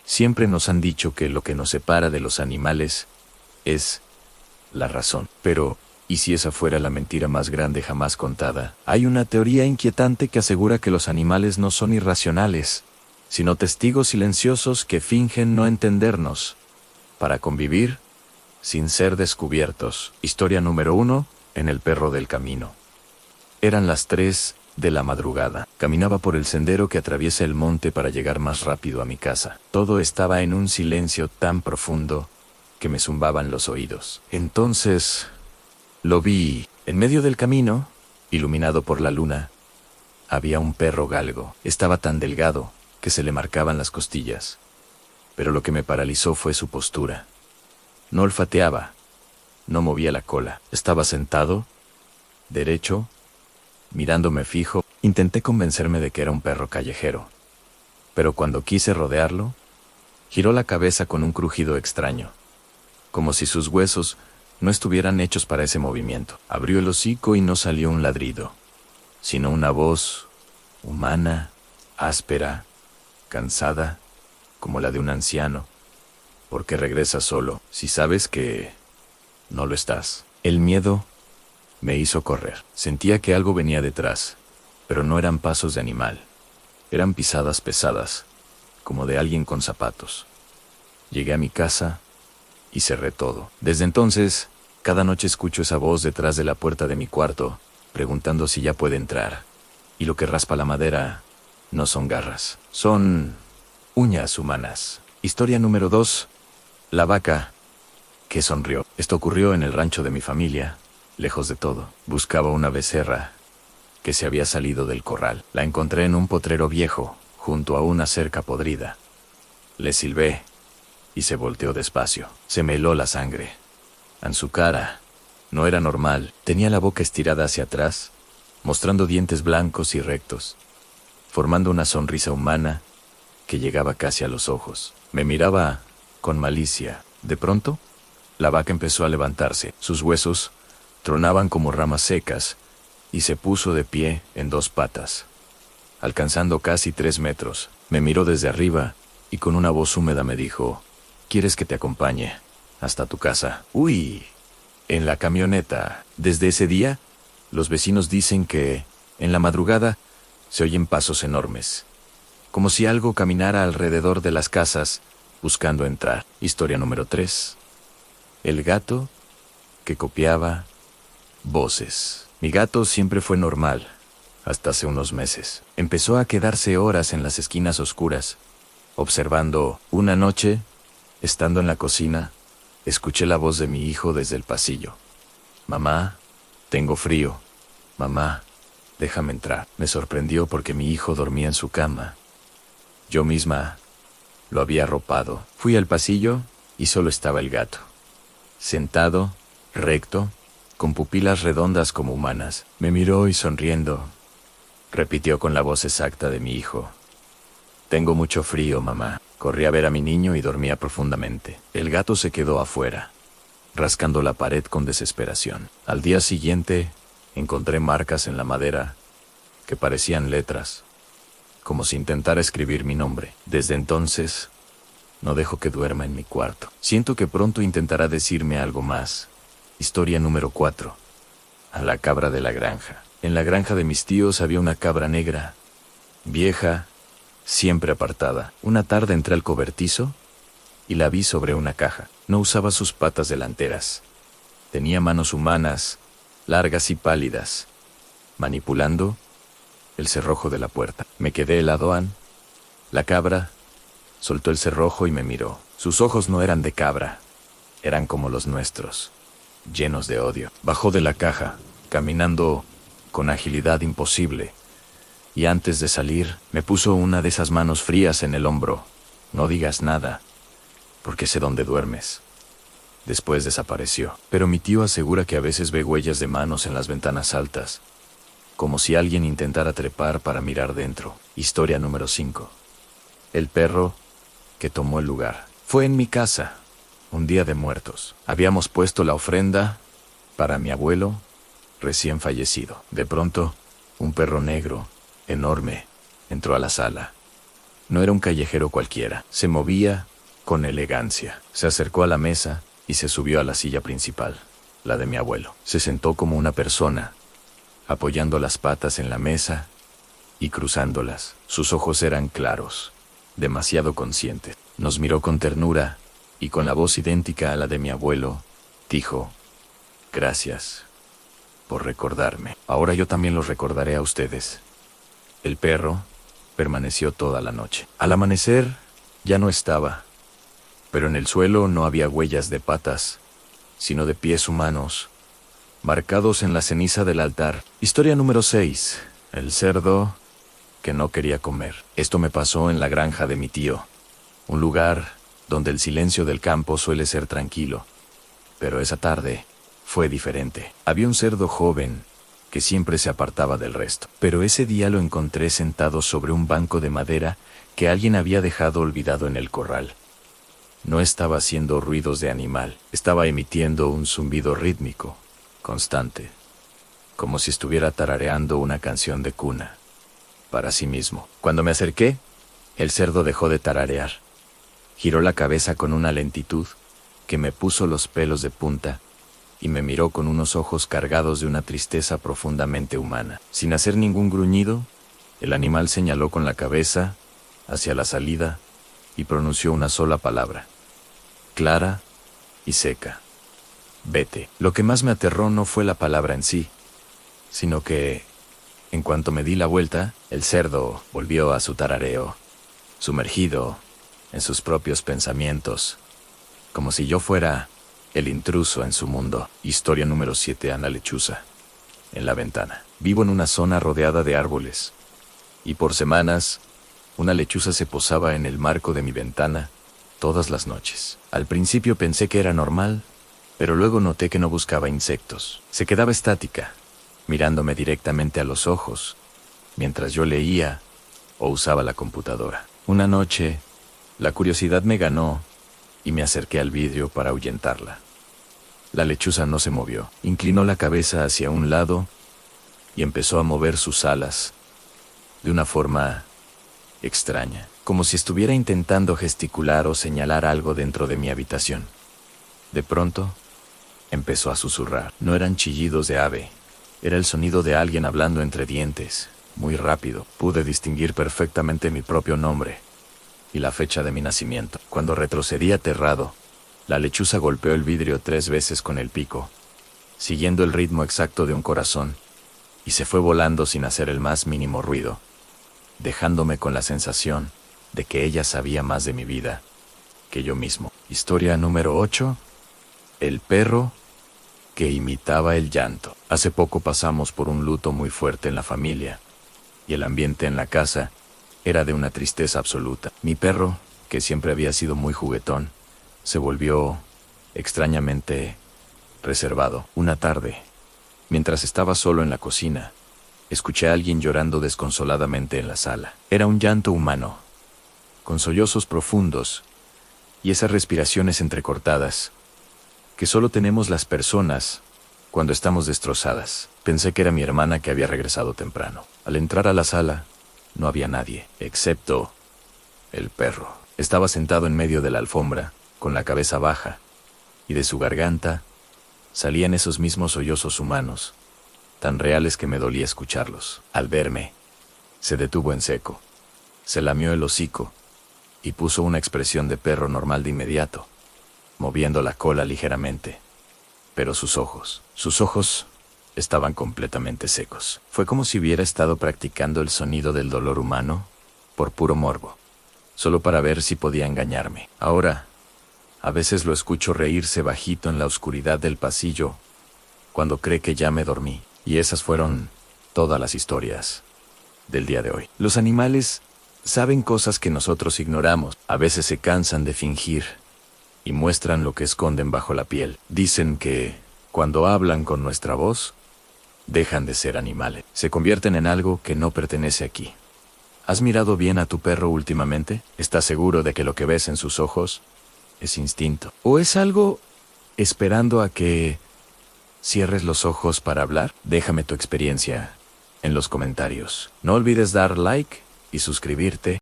Siempre nos han dicho que lo que nos separa de los animales es la razón. Pero, ¿y si esa fuera la mentira más grande jamás contada? Hay una teoría inquietante que asegura que los animales no son irracionales, sino testigos silenciosos que fingen no entendernos, para convivir sin ser descubiertos. Historia número 1, en el perro del camino. Eran las 3 de la madrugada. Caminaba por el sendero que atraviesa el monte para llegar más rápido a mi casa. Todo estaba en un silencio tan profundo que me zumbaban los oídos. Entonces, lo vi. En medio del camino, iluminado por la luna, había un perro galgo. Estaba tan delgado que se le marcaban las costillas. Pero lo que me paralizó fue su postura. No olfateaba, no movía la cola. Estaba sentado, derecho, mirándome fijo. Intenté convencerme de que era un perro callejero, pero cuando quise rodearlo, giró la cabeza con un crujido extraño, como si sus huesos no estuvieran hechos para ese movimiento. Abrió el hocico y no salió un ladrido, sino una voz humana, áspera, cansada, como la de un anciano. ¿Por qué regresas solo si sabes que no lo estás? El miedo me hizo correr. Sentía que algo venía detrás, pero no eran pasos de animal. Eran pisadas pesadas, como de alguien con zapatos. Llegué a mi casa y cerré todo. Desde entonces, cada noche escucho esa voz detrás de la puerta de mi cuarto, preguntando si ya puede entrar. Y lo que raspa la madera no son garras, son uñas humanas. Historia número 2. La vaca que sonrió. Esto ocurrió en el rancho de mi familia, lejos de todo. Buscaba una becerra que se había salido del corral. La encontré en un potrero viejo, junto a una cerca podrida. Le silbé y se volteó despacio. Se me heló la sangre. En su cara no era normal. Tenía la boca estirada hacia atrás, mostrando dientes blancos y rectos, formando una sonrisa humana que llegaba casi a los ojos. Me miraba con malicia. De pronto, la vaca empezó a levantarse. Sus huesos tronaban como ramas secas y se puso de pie en 2 patas, alcanzando casi 3 metros. Me miró desde arriba y con una voz húmeda me dijo: ¿quieres que te acompañe hasta tu casa? Uy, en la camioneta. Desde ese día, los vecinos dicen que, en la madrugada, se oyen pasos enormes, como si algo caminara alrededor de las casas, buscando entrar. Historia número 3. El gato que copiaba voces. Mi gato siempre fue normal, hasta hace unos meses. Empezó a quedarse horas en las esquinas oscuras, observando. Una noche, estando en la cocina, escuché la voz de mi hijo desde el pasillo. Mamá, tengo frío. Mamá, déjame entrar. Me sorprendió porque mi hijo dormía en su cama. Yo misma lo había arropado. Fui al pasillo y solo estaba el gato, sentado, recto, con pupilas redondas como humanas. Me miró y sonriendo, repitió con la voz exacta de mi hijo: tengo mucho frío, mamá. Corrí a ver a mi niño y dormía profundamente. El gato se quedó afuera, rascando la pared con desesperación. Al día siguiente, encontré marcas en la madera que parecían letras, como si intentara escribir mi nombre. Desde entonces, no dejo que duerma en mi cuarto. Siento que pronto intentará decirme algo más. Historia número 4. A la cabra de la granja. En la granja de mis tíos había una cabra negra, vieja, siempre apartada. Una tarde entré al cobertizo y la vi sobre una caja. No usaba sus patas delanteras. Tenía manos humanas, largas y pálidas, manipulando el cerrojo de la puerta. Me quedé helado. La cabra soltó el cerrojo y me miró. Sus ojos no eran de cabra, eran como los nuestros, llenos de odio. Bajó de la caja, caminando con agilidad imposible, y antes de salir, me puso una de esas manos frías en el hombro. No digas nada, porque sé dónde duermes. Después desapareció. Pero mi tío asegura que a veces ve huellas de manos en las ventanas altas, como si alguien intentara trepar para mirar dentro. Historia número 5. El perro que tomó el lugar. Fue en mi casa, un día de muertos. Habíamos puesto la ofrenda para mi abuelo recién fallecido. De pronto, un perro negro, enorme, entró a la sala. No era un callejero cualquiera. Se movía con elegancia. Se acercó a la mesa y se subió a la silla principal, la de mi abuelo. Se sentó como una persona, apoyando las patas en la mesa y cruzándolas. Sus ojos eran claros, demasiado conscientes. Nos miró con ternura y con la voz idéntica a la de mi abuelo, dijo: «Gracias por recordarme. Ahora yo también los recordaré a ustedes». El perro permaneció toda la noche. Al amanecer ya no estaba, pero en el suelo no había huellas de patas, sino de pies humanos, marcados en la ceniza del altar. Historia número 6. El cerdo que no quería comer. Esto me pasó en la granja de mi tío, un lugar donde el silencio del campo suele ser tranquilo. Pero esa tarde fue diferente. Había un cerdo joven que siempre se apartaba del resto. Pero ese día lo encontré sentado sobre un banco de madera que alguien había dejado olvidado en el corral. No estaba haciendo ruidos de animal, estaba emitiendo un zumbido rítmico, constante, como si estuviera tarareando una canción de cuna, para sí mismo. Cuando me acerqué, el cerdo dejó de tararear. Giró la cabeza con una lentitud que me puso los pelos de punta y me miró con unos ojos cargados de una tristeza profundamente humana. Sin hacer ningún gruñido, el animal señaló con la cabeza hacia la salida y pronunció una sola palabra, clara y seca: «Vete». Lo que más me aterró no fue la palabra en sí, sino que, en cuanto me di la vuelta, el cerdo volvió a su tarareo, sumergido en sus propios pensamientos, como si yo fuera el intruso en su mundo. Historia número 7. Ana Lechuza. En la ventana. Vivo en una zona rodeada de árboles, y por semanas, una lechuza se posaba en el marco de mi ventana todas las noches. Al principio pensé que era normal, pero luego noté que no buscaba insectos. Se quedaba estática, mirándome directamente a los ojos, mientras yo leía o usaba la computadora. Una noche, la curiosidad me ganó y me acerqué al vidrio para ahuyentarla. La lechuza no se movió. Inclinó la cabeza hacia un lado y empezó a mover sus alas de una forma extraña, como si estuviera intentando gesticular o señalar algo dentro de mi habitación. De pronto, empezó a susurrar. No eran chillidos de ave, era el sonido de alguien hablando entre dientes, muy rápido. Pude distinguir perfectamente mi propio nombre y la fecha de mi nacimiento. Cuando retrocedí aterrado, la lechuza golpeó el vidrio 3 veces con el pico, siguiendo el ritmo exacto de un corazón, y se fue volando sin hacer el más mínimo ruido, dejándome con la sensación de que ella sabía más de mi vida que yo mismo. Historia número 8. El perro que imitaba el llanto. Hace poco pasamos por un luto muy fuerte en la familia, y el ambiente en la casa era de una tristeza absoluta. Mi perro, que siempre había sido muy juguetón, se volvió extrañamente reservado. Una tarde, mientras estaba solo en la cocina, escuché a alguien llorando desconsoladamente en la sala. Era un llanto humano, con sollozos profundos y esas respiraciones entrecortadas que solo tenemos las personas cuando estamos destrozadas. Pensé que era mi hermana que había regresado temprano. Al entrar a la sala, no había nadie, excepto el perro. Estaba sentado en medio de la alfombra, con la cabeza baja, y de su garganta salían esos mismos sollozos humanos, tan reales que me dolía escucharlos. Al verme, se detuvo en seco, se lamió el hocico y puso una expresión de perro normal de inmediato, moviendo la cola ligeramente. Pero sus ojos estaban completamente secos. Fue como si hubiera estado practicando el sonido del dolor humano por puro morbo, solo para ver si podía engañarme. Ahora, a veces lo escucho reírse bajito en la oscuridad del pasillo cuando cree que ya me dormí. Y esas fueron todas las historias del día de hoy. Los animales saben cosas que nosotros ignoramos. A veces se cansan de fingir y muestran lo que esconden bajo la piel. Dicen que cuando hablan con nuestra voz, dejan de ser animales. Se convierten en algo que no pertenece aquí. ¿Has mirado bien a tu perro últimamente? ¿Estás seguro de que lo que ves en sus ojos es instinto? ¿O es algo esperando a que cierres los ojos para hablar? Déjame tu experiencia en los comentarios. No olvides dar like y suscribirte